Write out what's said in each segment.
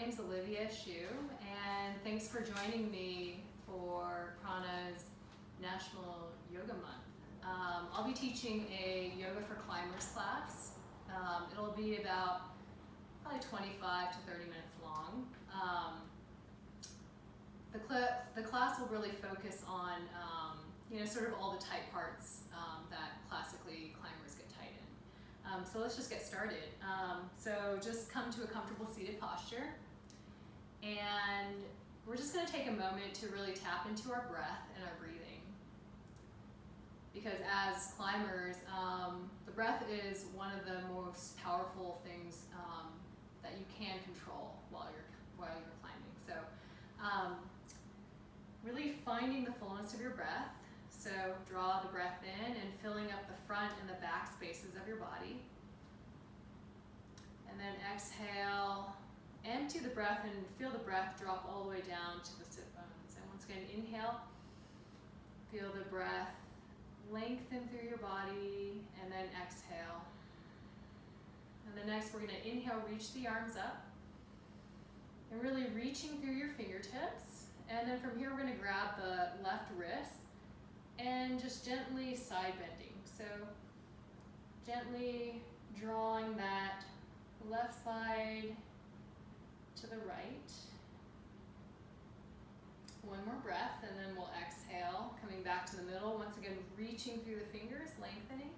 name's Olivia and thanks for joining me for prAna's National Yoga Month. I'll be teaching a Yoga for Climbers class. It'll be about probably 25 to 30 minutes long. The class will really focus on sort of all the tight parts that classically climbers get tight in. So let's just get started. So just come to a comfortable seated posture, and we're just going to take a moment to really tap into our breath and our breathing. Because as climbers, the breath is one of the most powerful things that you can control while you're climbing. So really finding the fullness of your breath. So draw the breath in and filling up the front and the back spaces of your body. And then exhale, empty the breath and feel the breath drop all the way down to the sit bones. And once again, inhale, feel the breath lengthen through your body, and then exhale. And then next we're going to inhale, reach the arms up, and really reaching through your fingertips. And then from here we're going to grab the left wrist and just gently side bending. So gently drawing that left side to the right. One more breath, and then we'll exhale, coming back to the middle. Once again, reaching through the fingers, lengthening.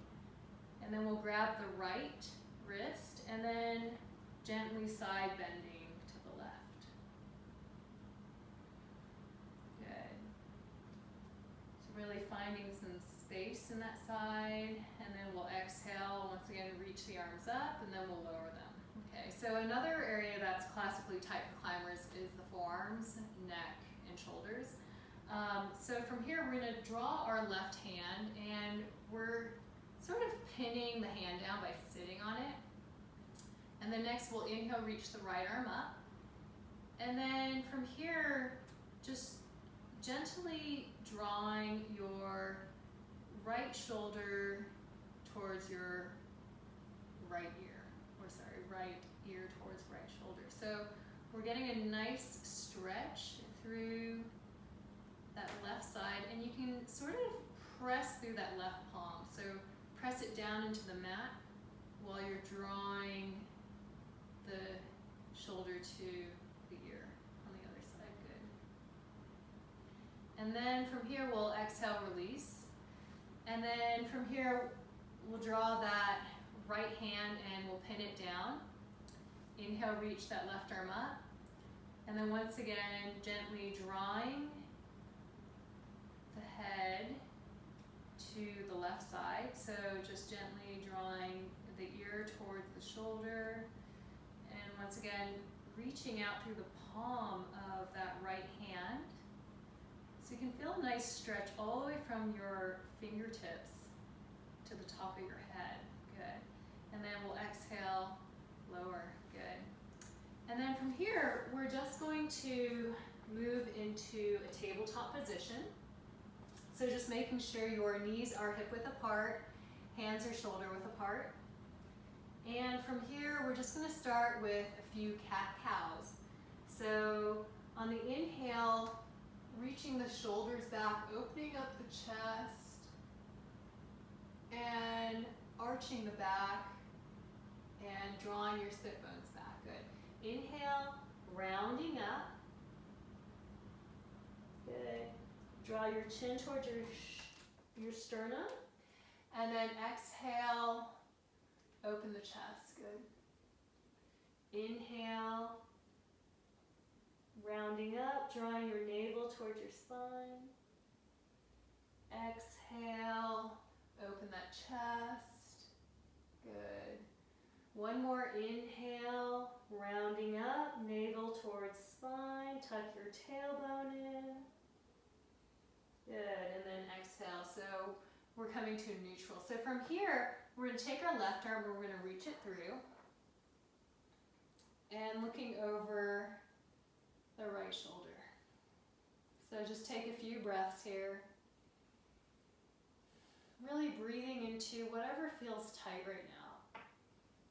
And then we'll grab the right wrist and then gently side bending to the left. Good. So really finding some space in that side, and then we'll exhale. Once again, reach the arms up, and then we'll lower them. Okay, so another area that's classically tight for climbers is the forearms, neck, and shoulders. So from here, we're going to draw our left hand, and we're sort of pinning the hand down by sitting on it. And then next, we'll inhale, reach the right arm up. And then from here, just gently drawing your right shoulder towards your right ear. Right ear towards right shoulder. So we're getting a nice stretch through that left side, and you can sort of press through that left palm. So press it down into the mat while you're drawing the shoulder to the ear on the other side. Good. And then from here we'll exhale, release. And then from here we'll draw that right hand and we'll pin it down. Inhale, reach that left arm up. And then once again, gently drawing the head to the left side. So just gently drawing the ear towards the shoulder. And once again, reaching out through the palm of that right hand. So you can feel a nice stretch all the way from your fingertips to the top of your head. Good. And then we'll exhale, lower. Good. And then from here, we're just going to move into a tabletop position. So just making sure your knees are hip width apart, hands are shoulder width apart. And from here, we're just going to start with a few cat-cows. So on the inhale, reaching the shoulders back, opening up the chest, and arching the back, and drawing your sit bones back. Good. Inhale, rounding up. Good. Draw your chin towards your sternum. And then exhale, open the chest. Good. Inhale, rounding up, drawing your navel towards your spine. Exhale, open that chest. Good. One more inhale, rounding up, navel towards spine, tuck your tailbone in. Good, and then exhale. So we're coming to neutral. So from here, we're going to take our left arm, we're going to reach it through, and looking over the right shoulder. So just take a few breaths here. Really breathing into whatever feels tight right now.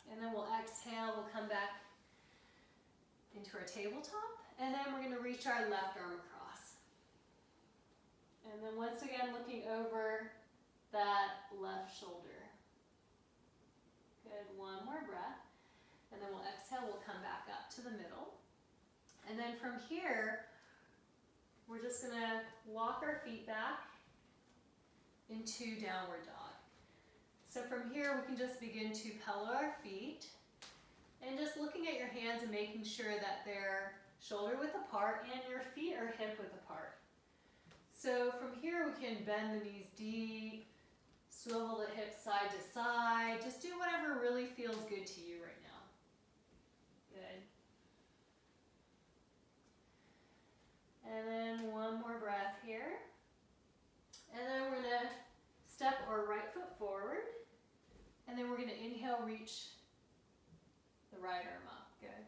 And then we'll exhale, we'll come back into our tabletop. And then we're gonna reach our left arm across. And then once again, looking over that left shoulder. Good, one more breath. And then we'll exhale, we'll come back up to the middle. And then from here, we're just gonna walk our feet back into downward dog. So from here, we can just begin to pillow our feet and just looking at your hands and making sure that they're shoulder width apart and your feet are hip width apart. So from here, we can bend the knees deep, swivel the hips side to side. Just do whatever really feels good to you right now. Good. And then one more breath here. And then we're gonna step our right foot forward. And then we're gonna inhale, reach the right arm up. Good.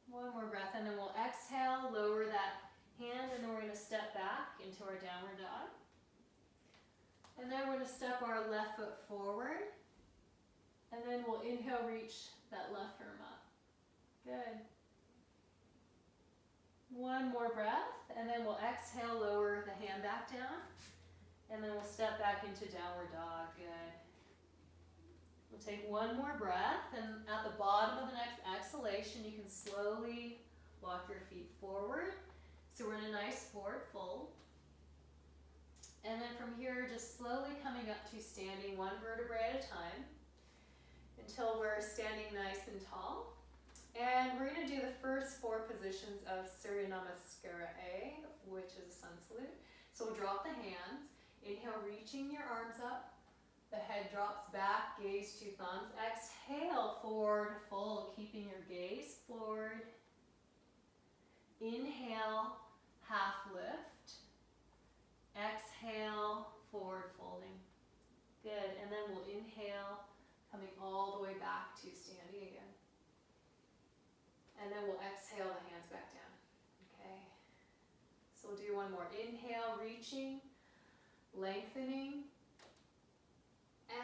One more breath, and then we'll exhale, lower that hand, and then we're gonna step back into our downward dog. And then we're gonna step our left foot forward. And then we'll inhale, reach that left arm up. Good. One more breath, and then we'll exhale, lower the hand back down. And then we'll step back into downward dog. Good. We'll take one more breath, and at the bottom of the next exhalation, you can slowly walk your feet forward. So we're in a nice forward fold. And then from here, just slowly coming up to standing one vertebrae at a time until we're standing nice and tall. And we're gonna do the first four positions of Surya Namaskara A, which is a sun salute. So we'll drop the hands, inhale, reaching your arms up. The head drops back, gaze to thumbs. Exhale, forward fold, keeping your gaze forward. Inhale, half lift. Exhale, forward folding. Good, and then we'll inhale, coming all the way back to standing again. And then we'll exhale the hands back down, okay? So we'll do one more. Inhale, reaching, lengthening.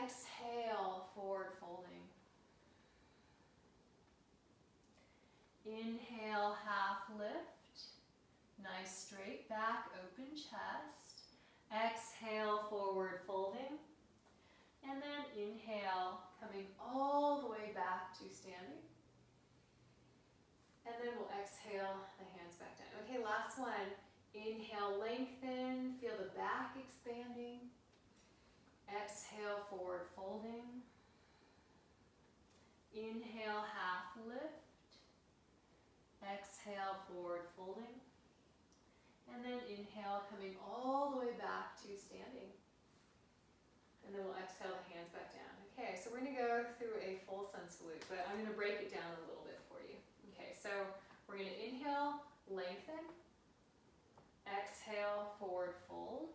Exhale, forward folding. Inhale, half lift. Nice straight back, open chest. Exhale, forward folding. And then inhale, coming all the way back to standing. And then we'll exhale the hands back down. Okay, last one. Inhale, lengthen, feel the back expanding. Exhale, forward folding. Inhale, half lift. Exhale, forward folding. And then inhale, coming all the way back to standing. And then we'll exhale the hands back down. Okay, so we're gonna go through a full sun salute, but I'm gonna break it down a little bit for you. Okay, so we're gonna inhale, lengthen. Exhale, forward fold.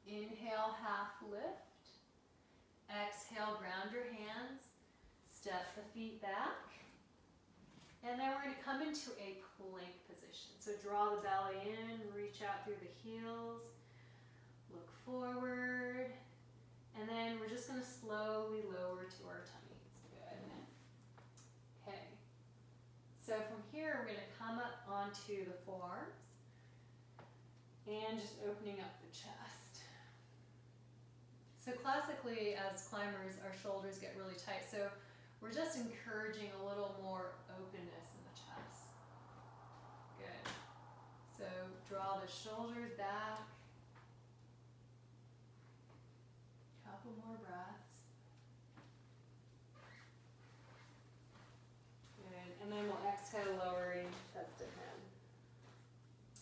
Inhale, half lift. Exhale, ground your hands. Step the feet back. And then we're going to come into a plank position. So draw the belly in, reach out through the heels, look forward, and then we're just going to slowly lower to our tummies. Good. Okay. So from here, we're going to come up onto the forearms and just opening up the chest. So classically, as climbers, our shoulders get really tight. So we're just encouraging a little more openness in the chest. Good. So draw the shoulders back. Couple more breaths. Good. And then we'll exhale, lowering chest and head.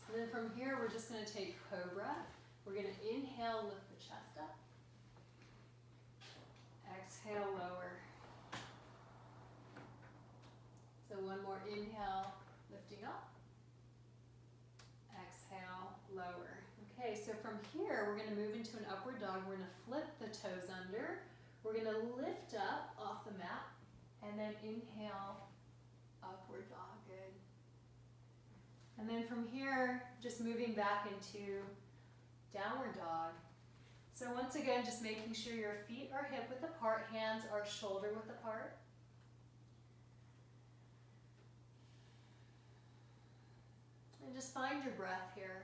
And then from here, we're just going to take cobra. We're going to inhale, lift the chest up. Exhale, lower. So one more inhale, lifting up. Exhale, lower. Okay, so from here, we're going to move into an upward dog. We're going to flip the toes under. We're going to lift up off the mat, and then inhale, upward dog. Good. And then from here, just moving back into downward dog. So once again, just making sure your feet are hip width apart, hands are shoulder width apart. And just find your breath here.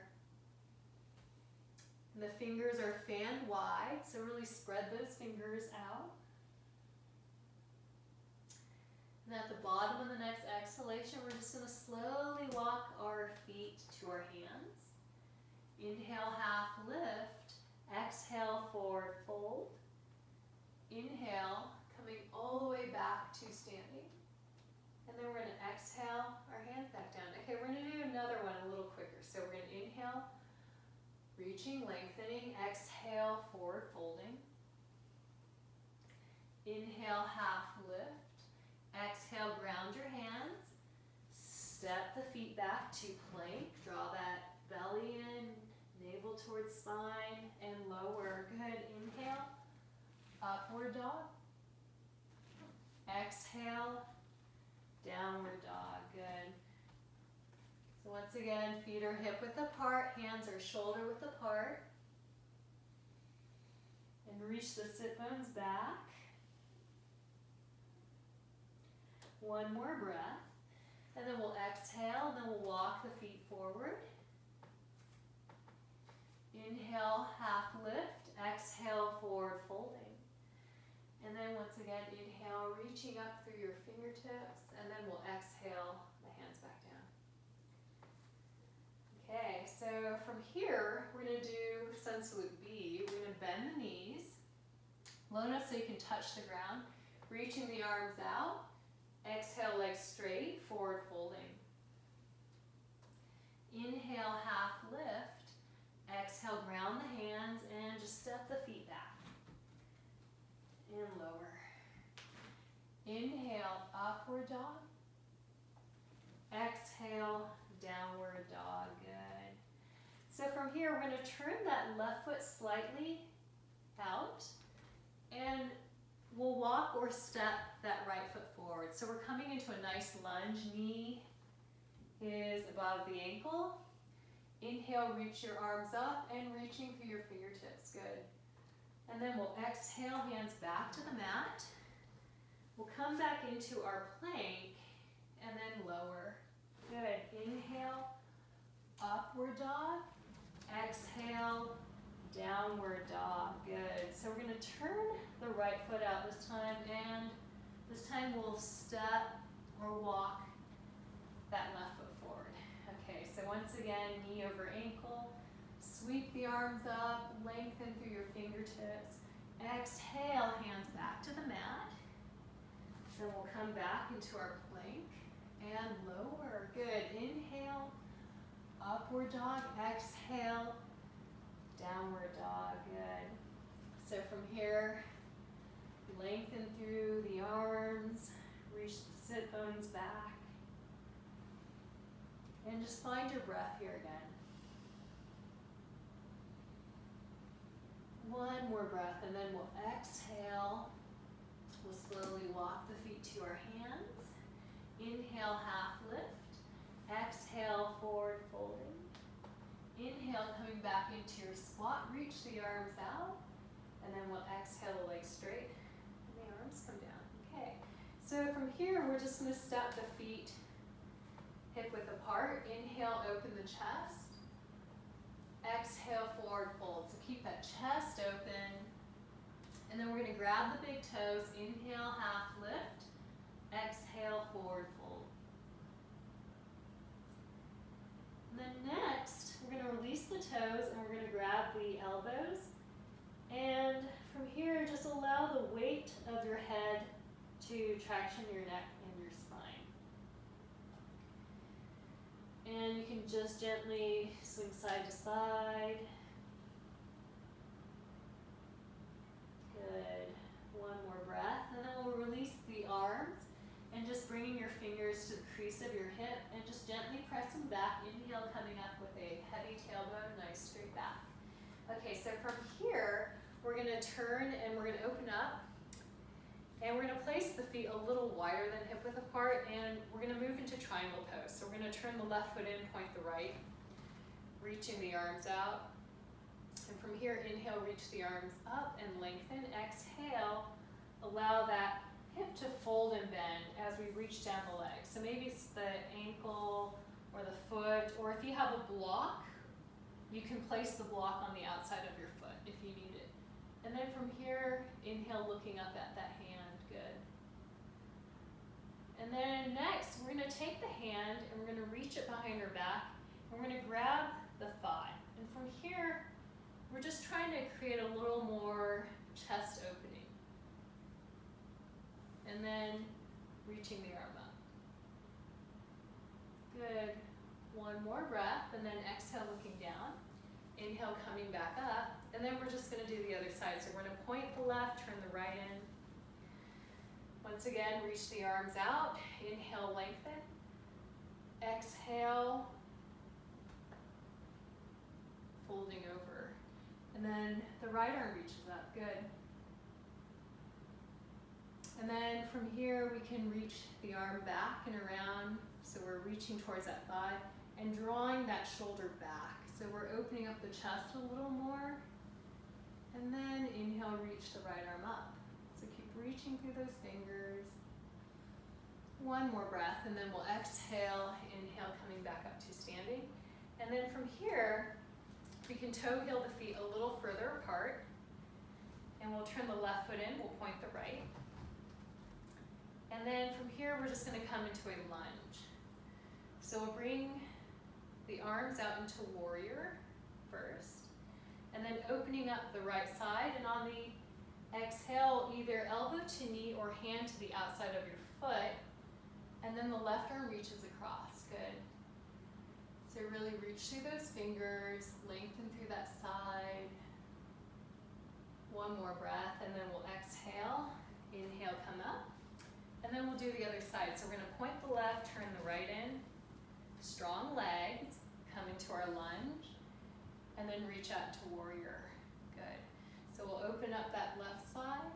And the fingers are fanned wide, so really spread those fingers out. And at the bottom of the next exhalation, we're just going to slowly walk our feet to our hands. Inhale, half lift. Exhale, forward fold. Inhale, coming all the way back to standing. And then we're going to exhale our hands back down. Okay, we're going to do another one a little quicker. So we're going to inhale, reaching, lengthening. Exhale, forward folding. Inhale, half lift. Exhale, ground your hands. Step the feet back to plank. Draw that belly in, navel towards spine, and lower. Good. Inhale, upward dog. Exhale, downward dog. Good. So once again, feet are hip width apart, hands are shoulder width apart. And reach the sit bones back. One more breath. And then we'll exhale, and then we'll walk the feet forward. Inhale, half lift. Exhale, forward folding. And then once again, inhale, reaching up through your fingertips. And then we'll exhale, the hands back down. Okay, so from here, we're going to do sun salute B. We're going to bend the knees, low enough so you can touch the ground, reaching the arms out. Exhale, legs straight, forward folding. Inhale, half lift. Exhale, ground the hands and just step the feet back. And lower. Inhale, upward dog. Exhale, downward dog. Good. So from here, we're going to turn that left foot slightly out, and we'll walk or step that right foot forward. So we're coming into a nice lunge. Knee is above the ankle. Inhale, reach your arms up and reaching through your fingertips. Good. And then we'll exhale, hands back to the mat. We'll come back into our plank and then lower. Good. Inhale, upward dog. Exhale, downward dog. Good. So we're going to turn the right foot out this time, and this time we'll step or walk that left foot forward. Okay, so once again, knee over ankle. Sweep the arms up, lengthen through your fingertips. Exhale, hands back to the mat. Then we'll come back into our plank and lower. Good. Inhale, upward dog. Exhale, downward dog. Good. So from here, lengthen through the arms, reach the sit bones back, and just find your breath here again. One more breath, and then we'll exhale. We'll slowly walk the feet to our hands. Inhale, half lift. Exhale, forward folding. Inhale, coming back into your squat. Reach the arms out. And then we'll exhale the legs straight. And the arms come down. Okay. So from here, we're just going to step the feet hip width apart. Inhale, open the chest. Exhale, forward fold. So keep that chest open. And then we're going to grab the big toes. Inhale, half lift. Exhale, forward fold. And then next, we're going to release the toes and we're going to grab the elbows. And from here, just allow the weight of your head to traction your neck and your spine. And you can just gently swing side to side. Good. One more breath. And then we'll release the arms and just bringing your fingers to the crease of your hip and just gently pressing back. Inhale, coming up with a heavy tailbone, nice straight back. Okay, so from here, we're going to turn and we're going to open up. And we're going to place the feet a little wider than hip width apart, and we're going to move into triangle pose. So we're going to turn the left foot in, point the right, reaching the arms out. And from here, inhale, reach the arms up and lengthen. Exhale, allow that hip to fold and bend as we reach down the leg. So maybe it's the ankle or the foot, or if you have a block, you can place the block on the outside of your foot if you need it. And then from here, inhale, looking up at that hand. Good. And then next, we're going to take the hand and we're going to reach it behind our back. And we're going to grab the thigh. And from here, we're just trying to create a little more chest opening. And then reaching the arm up. Good. One more breath, and then exhale, looking down. Inhale, coming back up. And then we're just going to do the other side. So we're going to point the left, turn the right in. Once again, reach the arms out. Inhale, lengthen. Exhale, folding over. And then the right arm reaches up. Good. And then from here, we can reach the arm back and around. So we're reaching towards that thigh and drawing that shoulder back. So we're opening up the chest a little more. And then inhale, reach the right arm up. So keep reaching through those fingers. One more breath, and then we'll exhale, inhale, coming back up to standing. And then from here, we can toe heel the feet a little further apart. And we'll turn the left foot in, we'll point the right. And then from here, we're just going to come into a lunge. So we'll bring the arms out into warrior first, and then opening up the right side. And on the exhale, either elbow to knee or hand to the outside of your foot, and then the left arm reaches across. Good. So really reach through those fingers, lengthen through that side. One more breath, and then we'll exhale. Inhale, come up. And then we'll do the other side. So we're going to point the left, turn the right in. Strong legs, come into our lunge, and then reach out to warrior. Good. So we'll open up that left side,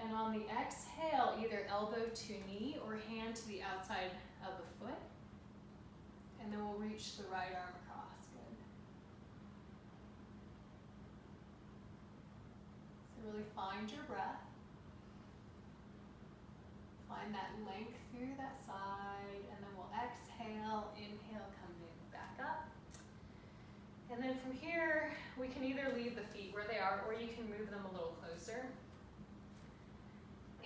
and on the exhale, either elbow to knee or hand to the outside of the foot, and then we'll reach the right arm across. Good. So really find your breath. Find that length through that side, and then we'll exhale, inhale, coming back up. And then from here, we can either leave the feet where they are, or you can move them a little closer.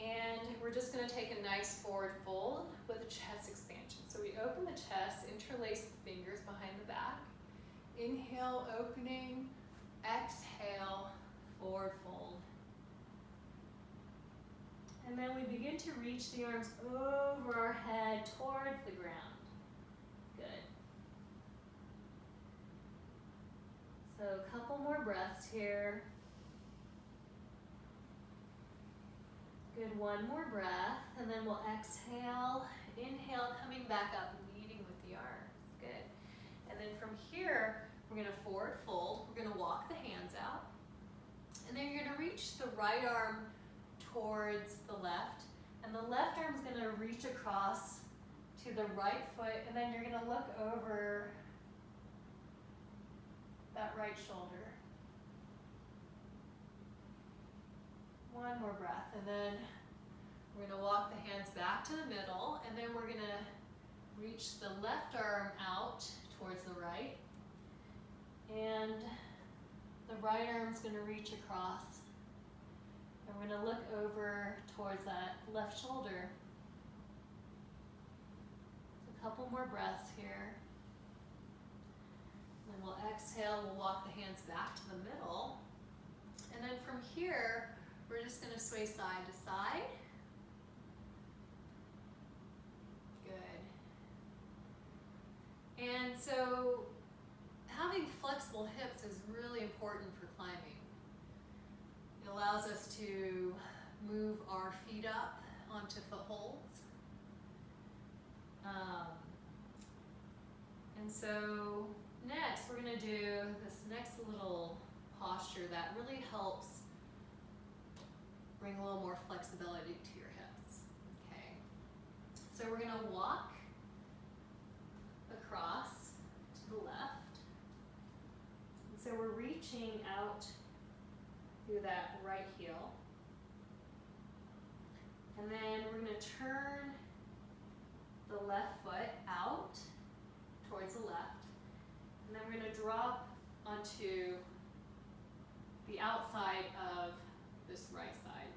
And we're just going to take a nice forward fold with a chest expansion. So we open the chest, interlace the fingers behind the back. Inhale, opening, exhale, forward fold. And then we begin to reach the arms over our head towards the ground. Good. So a couple more breaths here. Good, one more breath, and then we'll exhale, inhale, coming back up, leading with the arms. Good. And then from here, we're going to forward fold. We're going to walk the hands out. And then you're going to reach the right arm towards the left, and the left arm is going to reach across to the right foot, and then you're going to look over that right shoulder. One more breath, and then we're going to walk the hands back to the middle, and then we're going to reach the left arm out towards the right, and the right arm is going to reach across. And we're going to look over towards that left shoulder. A couple more breaths here. Then we'll exhale, we'll walk the hands back to the middle. And then from here, we're just going to sway side to side. Good. And so having flexible hips is really important for climbing. It allows us to move our feet up onto footholds. And so next we're going to do this next little posture that really helps bring a little more flexibility to your hips. Okay. So we're going to walk across to the left. So we're reaching out through that right heel. And then we're going to turn the left foot out towards the left. And then we're going to drop onto the outside of this right side.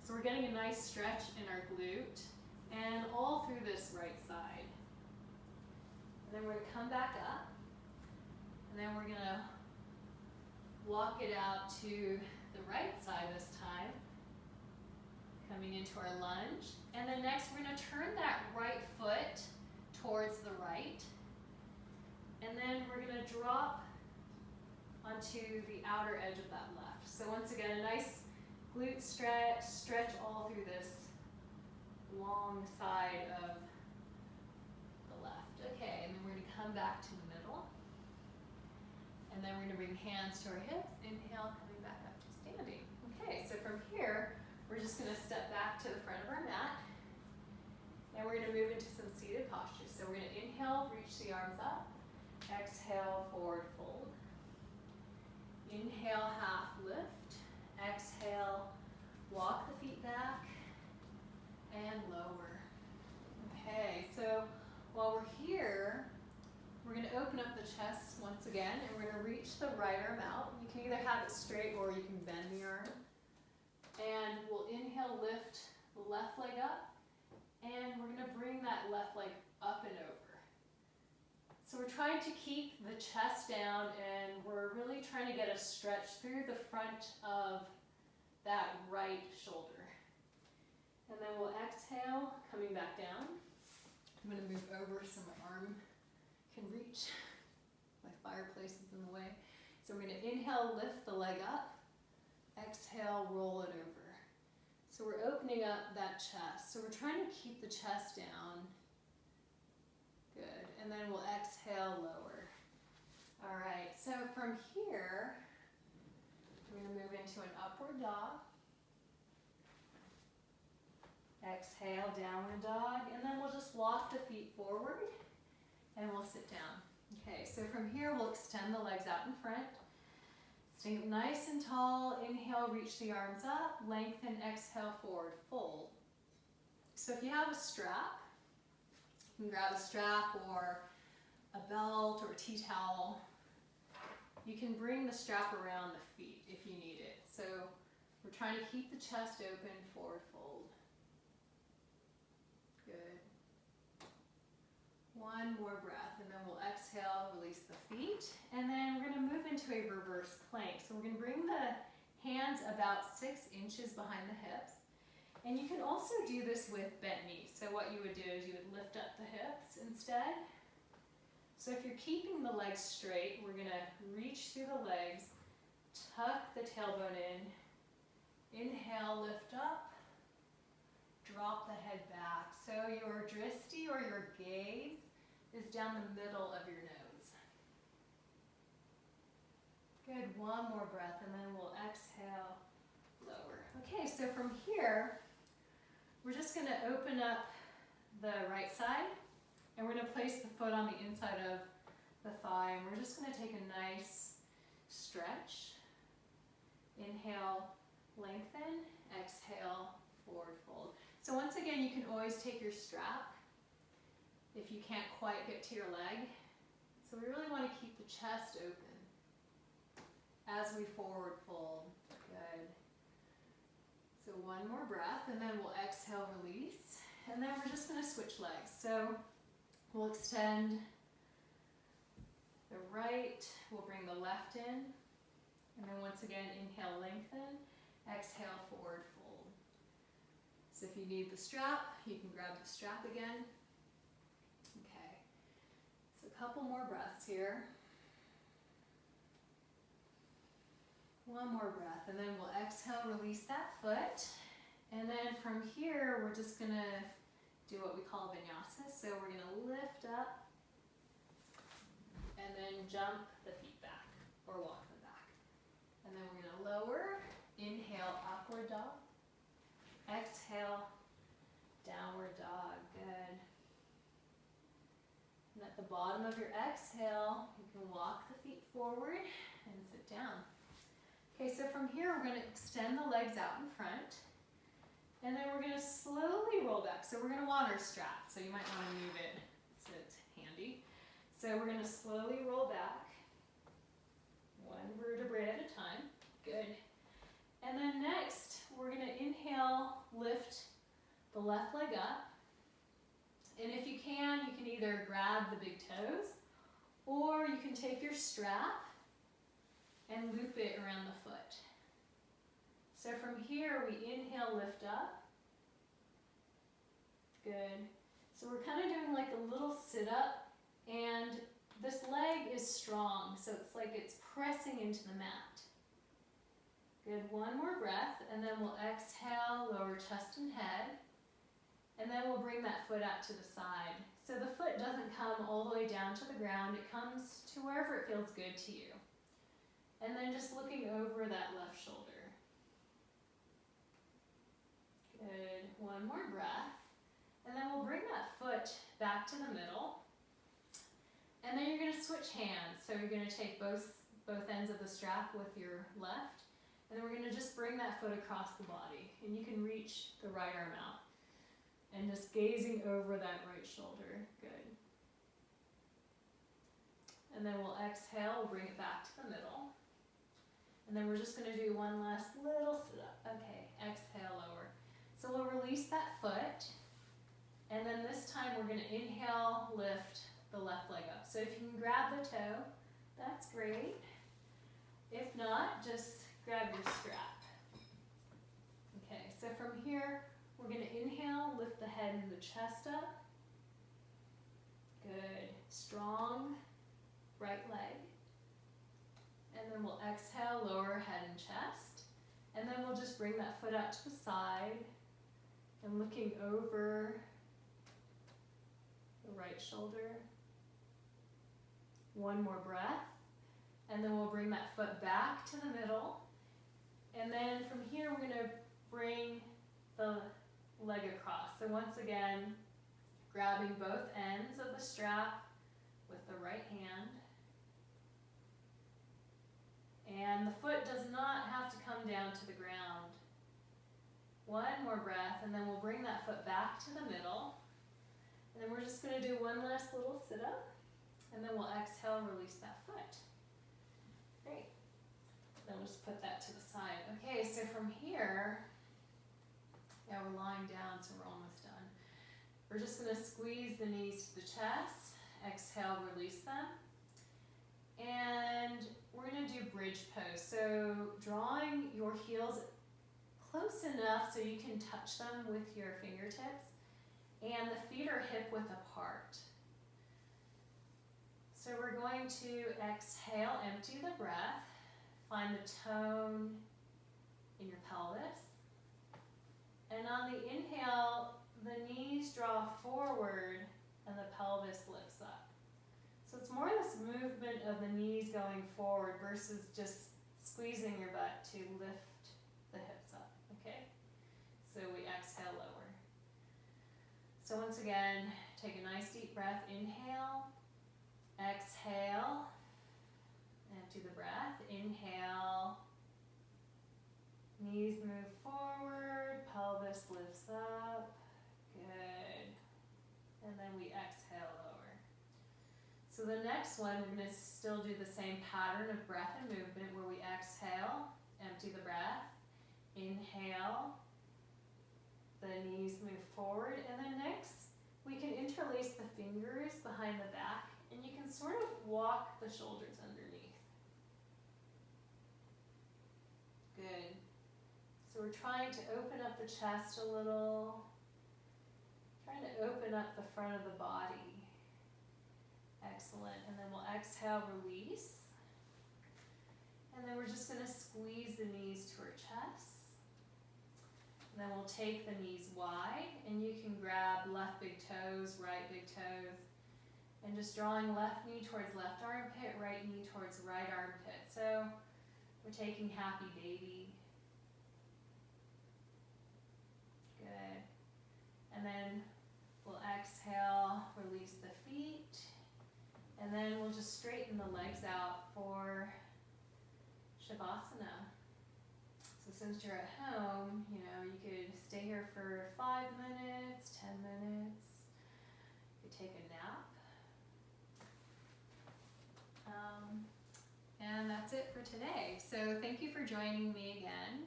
So we're getting a nice stretch in our glute and all through this right side. And then we're going to come back up. And then we're going to walk it out to the right side this time. Coming into our lunge. And then next we're going to turn that right foot towards the right. And then we're going to drop onto the outer edge of that left. So once again, a nice glute stretch all through this long side of the left. Okay, and then we're going to come back to the middle. And then we're going to bring hands to our hips. Inhale, coming back up to standing. Okay, so from here, we're just going to step back to the front of our mat. And we're going to move into some seated postures. So we're going to inhale, reach the arms up. Exhale, forward fold. Inhale, half lift. Exhale, walk the feet back and lower. Okay, so while we're here, we're going to open up the chest once again, and we're going to reach the right arm out. You can either have it straight or you can bend the arm. And we'll inhale, lift the left leg up, and we're going to bring that left leg up and over. So we're trying to keep the chest down, and we're really trying to get a stretch through the front of that right shoulder. And then we'll exhale, coming back down. I'm going to move over so my arm can reach. My fireplace is in the way. So we're going to inhale, lift the leg up. Exhale, roll it over. So we're opening up that chest. So we're trying to keep the chest down. Good. And then we'll exhale, lower. All right. So from here, we're going to move into an upward dog. Exhale, downward dog. And then we'll just walk the feet forward and we'll sit down. Okay. So from here, we'll extend the legs out in front. Stay nice and tall. Inhale, reach the arms up. Lengthen, exhale, forward fold. So if you have a strap, you can grab a strap or a belt or a tea towel. You can bring the strap around the feet if you need it. So we're trying to keep the chest open, forward fold. Good. One more breath, and then we'll exhale, release the feet, and then we're going to move into a reverse plank. So we're going to bring the hands about 6 inches behind the hips. And you can also do this with bent knees. So what you would do is you would lift up the hips instead. So if you're keeping the legs straight, we're going to reach through the legs, tuck the tailbone in, inhale, lift up, drop the head back. So your drishti or your gaze is down the middle of your nose. Good, one more breath, and then we'll exhale, lower. Okay, so from here, we're just going to open up the right side, and we're going to place the foot on the inside of the thigh, and we're just going to take a nice stretch. Inhale, lengthen, exhale, forward fold. So once again, you can always take your strap if you can't quite get to your leg. So we really want to keep the chest open as we forward fold. Good. So one more breath, and then we'll exhale, release. And then we're just going to switch legs. So we'll extend the right, we'll bring the left in, and then once again, inhale, lengthen, exhale, forward fold. So if you need the strap, you can grab the strap again. Okay, so a couple more breaths here. One more breath, and then we'll exhale, release that foot. And then from here, we're just going to do what we call vinyasa. So we're going to lift up and then jump the feet back or walk them back. And then we're going to lower, inhale, upward dog. Exhale, downward dog. Good. And at the bottom of your exhale, you can walk the feet forward and sit down. Okay, so from here we're going to extend the legs out in front, and then we're going to slowly roll back. So we're going to want our strap, so you might want to move it so it's handy. So we're going to slowly roll back, one vertebrae at a time. Good. And then next, we're going to inhale, lift the left leg up. And if you can either grab the big toes, or you can take your strap and loop it around the foot. So from here, we inhale, lift up. Good. So we're kind of doing like a little sit-up, and this leg is strong, so it's like it's pressing into the mat. Good, one more breath, and then we'll exhale, lower chest and head, and then we'll bring that foot out to the side. So the foot doesn't come all the way down to the ground, it comes to wherever it feels good to you. And then just looking over that left shoulder. Good, one more breath. And then we'll bring that foot back to the middle. And then you're gonna switch hands. So you're gonna take both ends of the strap with your left, and then we're gonna just bring that foot across the body. And you can reach the right arm out. And just gazing over that right shoulder, good. And then we'll exhale, we'll bring it back to the middle. And then we're just gonna do one last little sit up. Okay, exhale, lower. So we'll release that foot, and then this time we're gonna inhale, lift the left leg up. So if you can grab the toe, that's great. If not, just grab your strap. Okay, so from here, we're gonna inhale, lift the head and the chest up. Good, strong right leg. And then we'll exhale, lower head and chest. And then we'll just bring that foot out to the side and looking over the right shoulder. One more breath. And then we'll bring that foot back to the middle. And then from here, we're gonna bring the leg across. So once again, grabbing both ends of the strap with the right hand. And the foot does not have to come down to the ground. One more breath, and then we'll bring that foot back to the middle. And then we're just gonna do one last little sit-up, and then we'll exhale, release that foot. Great. Then we'll just put that to the side. Okay, so from here, yeah, we're lying down, so we're almost done. We're just gonna squeeze the knees to the chest, exhale, release them. And we're gonna do bridge pose. So drawing your heels close enough so you can touch them with your fingertips, and the feet are hip width apart. So we're going to exhale, empty the breath, find the tone in your pelvis. And on the inhale, the knees draw forward and the pelvis lifts up. So it's more this movement of the knees going forward versus just squeezing your butt to lift the hips up, okay? So we exhale, lower. So once again, take a nice deep breath, inhale, exhale, empty the breath, inhale, knees move forward, pelvis lifts up, good. And then we exhale, lower. So the next one, we're gonna still do the same pattern of breath and movement where we exhale, empty the breath, inhale, the knees move forward, and then next, we can interlace the fingers behind the back, and you can sort of walk the shoulders underneath. Good. So we're trying to open up the chest a little, trying to open up the front of the body. Excellent. And then we'll exhale, release. And then we're just going to squeeze the knees to our chest. And then we'll take the knees wide, and you can grab left big toes, right big toes, and just drawing left knee towards left armpit, right knee towards right armpit. So we're taking happy baby. Good. And then we'll exhale, release the feet. And then we'll just straighten the legs out for Shavasana. So since you're at home, you know, you could stay here for 5 minutes, 10 minutes. You could take a nap. And that's it for today. So thank you for joining me again.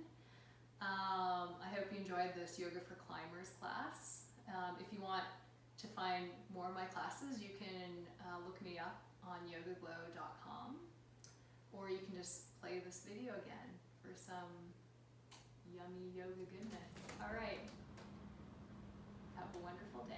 I hope you enjoyed this Yoga for Climbers class. If you want to find more of my classes, you can look me up on yogaglow.com, or you can just play this video again for some yummy yoga goodness. All right. Have a wonderful day.